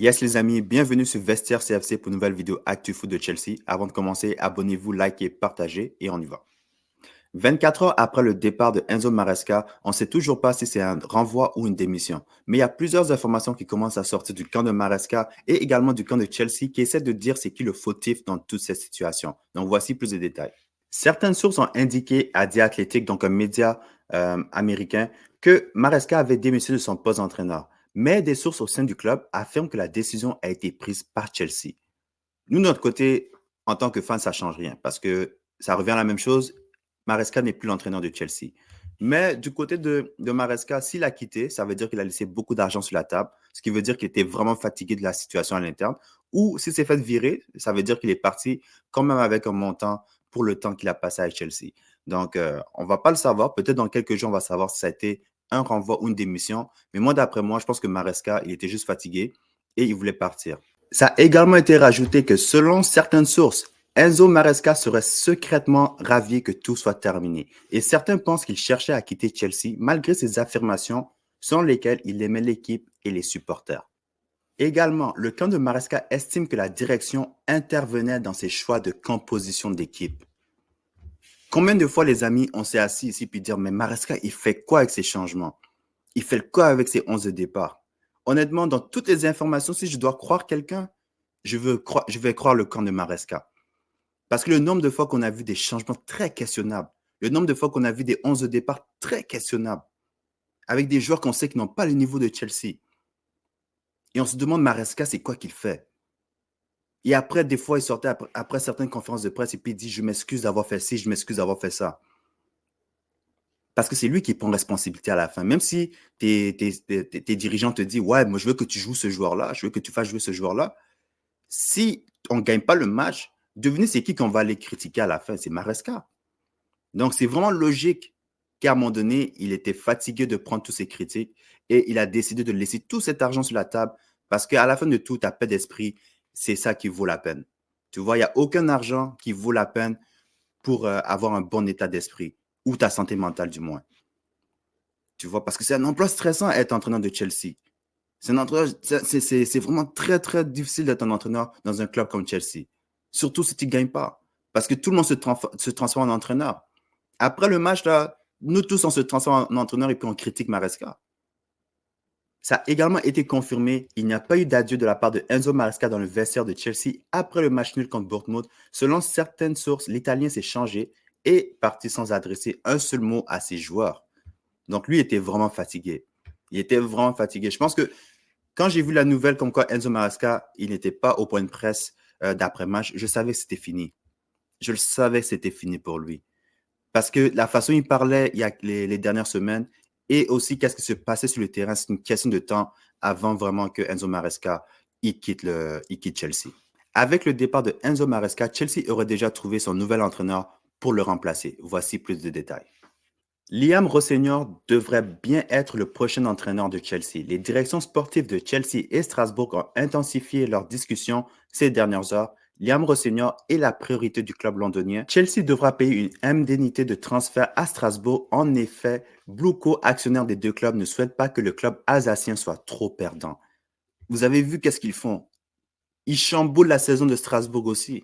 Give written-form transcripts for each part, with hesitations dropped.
Yes les amis, bienvenue sur Vestiaire CFC pour une nouvelle vidéo Actu Foot de Chelsea. Avant de commencer, abonnez-vous, likez, partagez et on y va. 24 heures après le départ de Enzo Maresca, on ne sait toujours pas si c'est un renvoi ou une démission. Mais il y a plusieurs informations qui commencent à sortir du camp de Maresca et également du camp de Chelsea qui essaient de dire c'est qui le fautif dans toute cette situation. Donc voici plus de détails. Certaines sources ont indiqué à The Athletic, donc un média américain, que Maresca avait démissionné de son poste d'entraîneur. Mais des sources au sein du club affirment que la décision a été prise par Chelsea. Nous, de notre côté, en tant que fans, ça ne change rien parce que ça revient à la même chose. Maresca n'est plus l'entraîneur de Chelsea. Mais du côté de Maresca, s'il a quitté, ça veut dire qu'il a laissé beaucoup d'argent sur la table, ce qui veut dire qu'il était vraiment fatigué de la situation à l'interne. Ou s'il s'est fait virer, ça veut dire qu'il est parti quand même avec un montant pour le temps qu'il a passé avec Chelsea. Donc, on ne va pas le savoir. Peut-être dans quelques jours, on va savoir si ça a été un renvoi ou une démission. Mais moi, d'après moi, je pense que Maresca, il était juste fatigué et il voulait partir. Ça a également été rajouté que selon certaines sources, Enzo Maresca serait secrètement ravi que tout soit terminé. Et certains pensent qu'il cherchait à quitter Chelsea malgré ses affirmations selon lesquelles il aimait l'équipe et les supporters. Également, le camp de Maresca estime que la direction intervenait dans ses choix de composition d'équipe. Combien de fois, les amis, on s'est assis ici puis dire, mais Maresca, il fait quoi avec ses changements? Il fait quoi avec ses 11 de départ? Honnêtement, dans toutes les informations, si je dois croire quelqu'un, je vais croire le camp de Maresca. Parce que le nombre de fois qu'on a vu des changements très questionnables, le nombre de fois qu'on a vu des 11 de départ très questionnables, avec des joueurs qu'on sait qui n'ont pas le niveau de Chelsea. Et on se demande, Maresca, c'est quoi qu'il fait? Et après, des fois, il sortait après certaines conférences de presse et puis il dit, je m'excuse d'avoir fait ci, je m'excuse d'avoir fait ça. Parce que c'est lui qui prend responsabilité à la fin. Même si tes dirigeants te disent, ouais, moi, je veux que tu joues ce joueur-là, je veux que tu fasses jouer ce joueur-là. Si on ne gagne pas le match, devinez c'est qui qu'on va aller critiquer à la fin? C'est Maresca. Donc, c'est vraiment logique qu'à un moment donné, il était fatigué de prendre toutes ces critiques et il a décidé de laisser tout cet argent sur la table parce qu'à la fin de tout, ta paix d'esprit, c'est ça qui vaut la peine. Tu vois, il n'y a aucun argent qui vaut la peine pour avoir un bon état d'esprit ou ta santé mentale du moins. Tu vois, parce que c'est un emploi stressant être entraîneur de Chelsea. C'est vraiment très, très difficile d'être un entraîneur dans un club comme Chelsea. Surtout si tu ne gagnes pas. Parce que tout le monde se transforme en entraîneur. Après le match, là, nous tous, on se transforme en entraîneur et puis on critique Maresca. Ça a également été confirmé, il n'y a pas eu d'adieu de la part de Enzo Maresca dans le vestiaire de Chelsea après le match nul contre Bournemouth. Selon certaines sources, l'Italien s'est changé et parti sans adresser un seul mot à ses joueurs. Donc lui était vraiment fatigué. Il était vraiment fatigué. Je pense que quand j'ai vu la nouvelle comme quoi Enzo Maresca, il n'était pas au point de presse d'après-match, je savais que c'était fini. Je le savais que c'était fini pour lui. Parce que la façon dont il parlait il y a les dernières semaines et aussi qu'est-ce qui se passait sur le terrain, c'est une question de temps avant vraiment que Enzo Maresca il quitte Chelsea. Avec le départ de Enzo Maresca, Chelsea aurait déjà trouvé son nouvel entraîneur pour le remplacer. Voici plus de détails. Liam Rosseignor devrait bien être le prochain entraîneur de Chelsea. Les directions sportives de Chelsea et Strasbourg ont intensifié leurs discussions ces dernières heures. Liam Rosseignor est la priorité du club londonien. Chelsea devra payer une indemnité de transfert à Strasbourg. En effet, Blueco, actionnaire des deux clubs, ne souhaite pas que le club alsacien soit trop perdant. Vous avez vu qu'est-ce qu'ils font? Ils chamboulent la saison de Strasbourg aussi.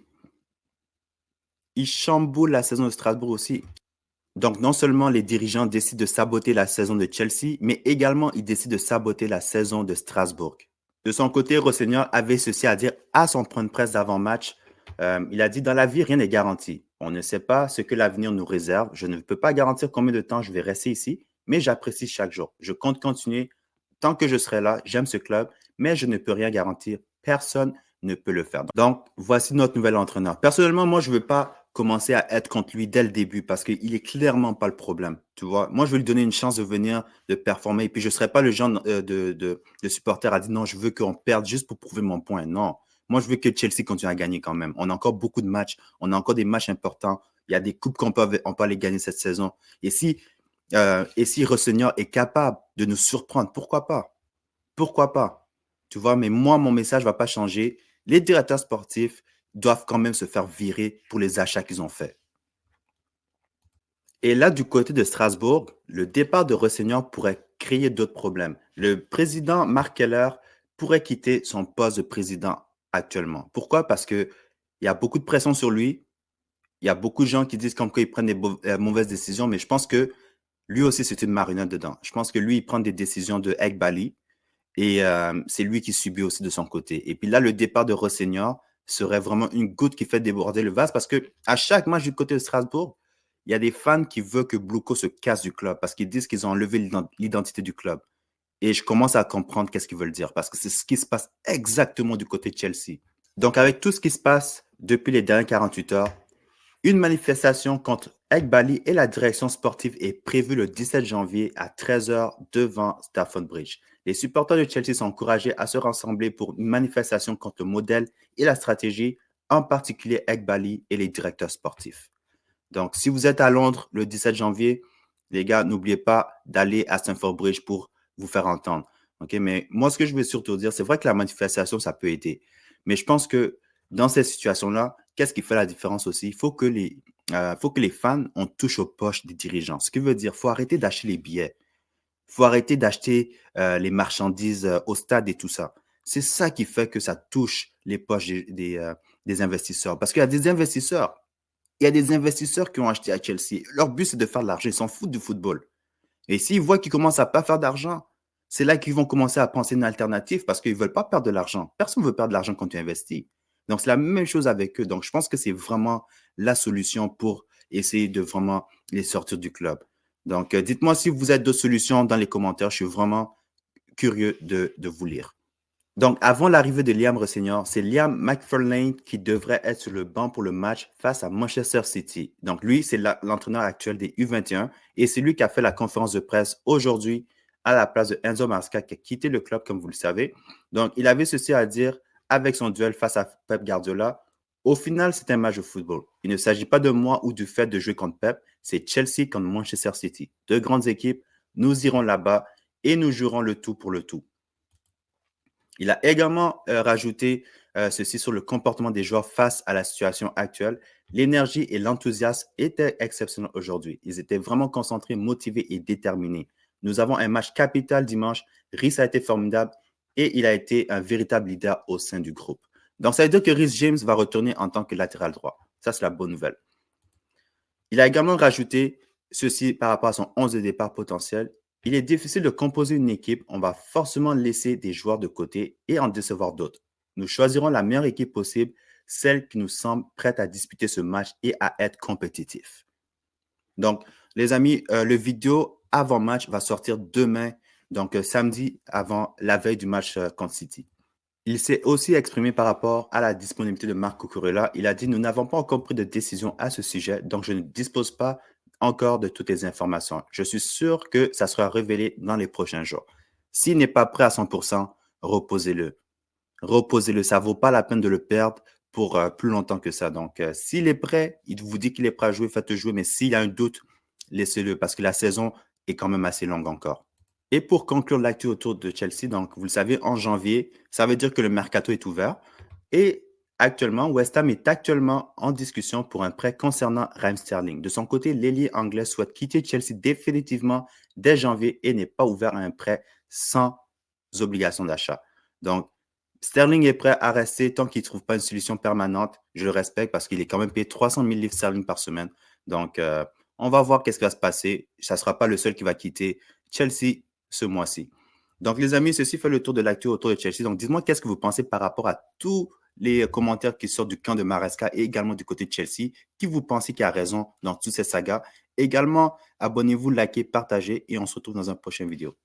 Ils chamboulent la saison de Strasbourg aussi. Donc, non seulement les dirigeants décident de saboter la saison de Chelsea, mais également ils décident de saboter la saison de Strasbourg. De son côté, Rosseignol avait ceci à dire à son point de presse d'avant-match. Il a dit, dans la vie, rien n'est garanti. On ne sait pas ce que l'avenir nous réserve. Je ne peux pas garantir combien de temps je vais rester ici, mais j'apprécie chaque jour. Je compte continuer tant que je serai là. J'aime ce club, mais je ne peux rien garantir. Personne ne peut le faire. Donc, voici notre nouvel entraîneur. Personnellement, moi, je ne veux pas commencer à être contre lui dès le début parce qu'il est clairement pas le problème. Tu vois, moi, je veux lui donner une chance de venir, de performer. Et puis, je ne serai pas le genre de supporter à dire non, je veux qu'on perde juste pour prouver mon point. Non. Moi, je veux que Chelsea continue à gagner quand même. On a encore beaucoup de matchs. On a encore des matchs importants. Il y a des coupes on peut aller gagner cette saison. Et si Rosseignol est capable de nous surprendre, pourquoi pas? Pourquoi pas? Tu vois, mais moi, mon message ne va pas changer. Les directeurs sportifs doivent quand même se faire virer pour les achats qu'ils ont faits. Et là, du côté de Strasbourg, le départ de Rosseignol pourrait créer d'autres problèmes. Le président Mark Keller pourrait quitter son poste de président actuellement. Pourquoi? Parce qu'il y a beaucoup de pression sur lui. Il y a beaucoup de gens qui disent comme quoi il prend des mauvaises décisions, mais je pense que lui aussi, c'est une marionnette dedans. Je pense que lui, il prend des décisions de Egbali et c'est lui qui subit aussi de son côté. Et puis là, le départ de Rosseignor serait vraiment une goutte qui fait déborder le vase parce que à chaque match du côté de Strasbourg, il y a des fans qui veulent que Bluco se casse du club parce qu'ils disent qu'ils ont enlevé l'identité du club. Et je commence à comprendre qu'est-ce qu'ils veulent dire parce que c'est ce qui se passe exactement du côté de Chelsea. Donc, avec tout ce qui se passe depuis les dernières 48 heures, une manifestation contre Egbali et la direction sportive est prévue le 17 janvier à 13 heures devant Stamford Bridge. Les supporters de Chelsea sont encouragés à se rassembler pour une manifestation contre le modèle et la stratégie, en particulier Egbali et les directeurs sportifs. Donc, si vous êtes à Londres le 17 janvier, les gars, n'oubliez pas d'aller à Stamford Bridge pour vous faire entendre. Okay? Mais moi, ce que je veux surtout dire, c'est vrai que la manifestation, ça peut aider. Mais je pense que dans cette situation-là, qu'est-ce qui fait la différence aussi? Il faut que les fans, on touche aux poches des dirigeants. Ce qui veut dire, il faut arrêter d'acheter les billets. Il faut arrêter d'acheter les marchandises au stade et tout ça. C'est ça qui fait que ça touche les poches des investisseurs. Parce qu'il y a des investisseurs. Il y a des investisseurs qui ont acheté à Chelsea. Leur but, c'est de faire de l'argent. Ils s'en foutent du football. Et s'ils voient qu'ils commencent à ne pas faire d'argent, c'est là qu'ils vont commencer à penser une alternative parce qu'ils ne veulent pas perdre de l'argent. Personne ne veut perdre de l'argent quand tu investis. Donc, c'est la même chose avec eux. Donc, je pense que c'est vraiment la solution pour essayer de vraiment les sortir du club. Donc, dites-moi si vous avez d'autres solutions dans les commentaires. Je suis vraiment curieux de vous lire. Donc, avant l'arrivée de Liam Rosseignor, c'est Liam McFarlane qui devrait être sur le banc pour le match face à Manchester City. Donc, lui, c'est l'entraîneur actuel des U21 et c'est lui qui a fait la conférence de presse aujourd'hui à la place de Enzo Maresca qui a quitté le club, comme vous le savez. Donc, il avait ceci à dire avec son duel face à Pep Guardiola. Au final, c'est un match de football. Il ne s'agit pas de moi ou du fait de jouer contre Pep, c'est Chelsea contre Manchester City. Deux grandes équipes, nous irons là-bas et nous jouerons le tout pour le tout. Il a également rajouté ceci sur le comportement des joueurs face à la situation actuelle. L'énergie et l'enthousiasme étaient exceptionnels aujourd'hui. Ils étaient vraiment concentrés, motivés et déterminés. Nous avons un match capital dimanche. Rhys a été formidable et il a été un véritable leader au sein du groupe. Donc, ça veut dire que Rhys James va retourner en tant que latéral droit. Ça, c'est la bonne nouvelle. Il a également rajouté ceci par rapport à son 11 de départ potentiel. Il est difficile de composer une équipe. On va forcément laisser des joueurs de côté et en décevoir d'autres. Nous choisirons la meilleure équipe possible, celle qui nous semble prête à disputer ce match et à être compétitif. Donc, les amis, le vidéo avant-match va sortir demain, donc samedi avant la veille du match contre City. Il s'est aussi exprimé par rapport à la disponibilité de Marco Cucurella. Il a dit « Nous n'avons pas encore pris de décision à ce sujet, donc je ne dispose pas encore de toutes les informations. Je suis sûr que ça sera révélé dans les prochains jours. S'il n'est pas prêt à 100%, reposez-le. Reposez-le. Ça ne vaut pas la peine de le perdre pour plus longtemps que ça. Donc, s'il est prêt, il vous dit qu'il est prêt à jouer, faites-le jouer. Mais s'il y a un doute, laissez-le parce que la saison est quand même assez longue encore. Et pour conclure l'actu autour de Chelsea, donc vous le savez, en janvier, ça veut dire que le mercato est ouvert. Et actuellement, West Ham est actuellement en discussion pour un prêt concernant Raheem Sterling. De son côté, l'ailier anglais souhaite quitter Chelsea définitivement dès janvier et n'est pas ouvert à un prêt sans obligation d'achat. Donc, Sterling est prêt à rester tant qu'il ne trouve pas une solution permanente. Je le respecte parce qu'il est quand même payé 300 000 livres sterling par semaine. Donc, on va voir qu'est-ce qui va se passer. Ça ne sera pas le seul qui va quitter Chelsea ce mois-ci. Donc, les amis, ceci fait le tour de l'actu autour de Chelsea. Donc, dites-moi qu'est-ce que vous pensez par rapport à tous les commentaires qui sortent du camp de Maresca et également du côté de Chelsea. Qui vous pensez qui a raison dans toutes ces sagas? Également, abonnez-vous, likez, partagez et on se retrouve dans une prochaine vidéo.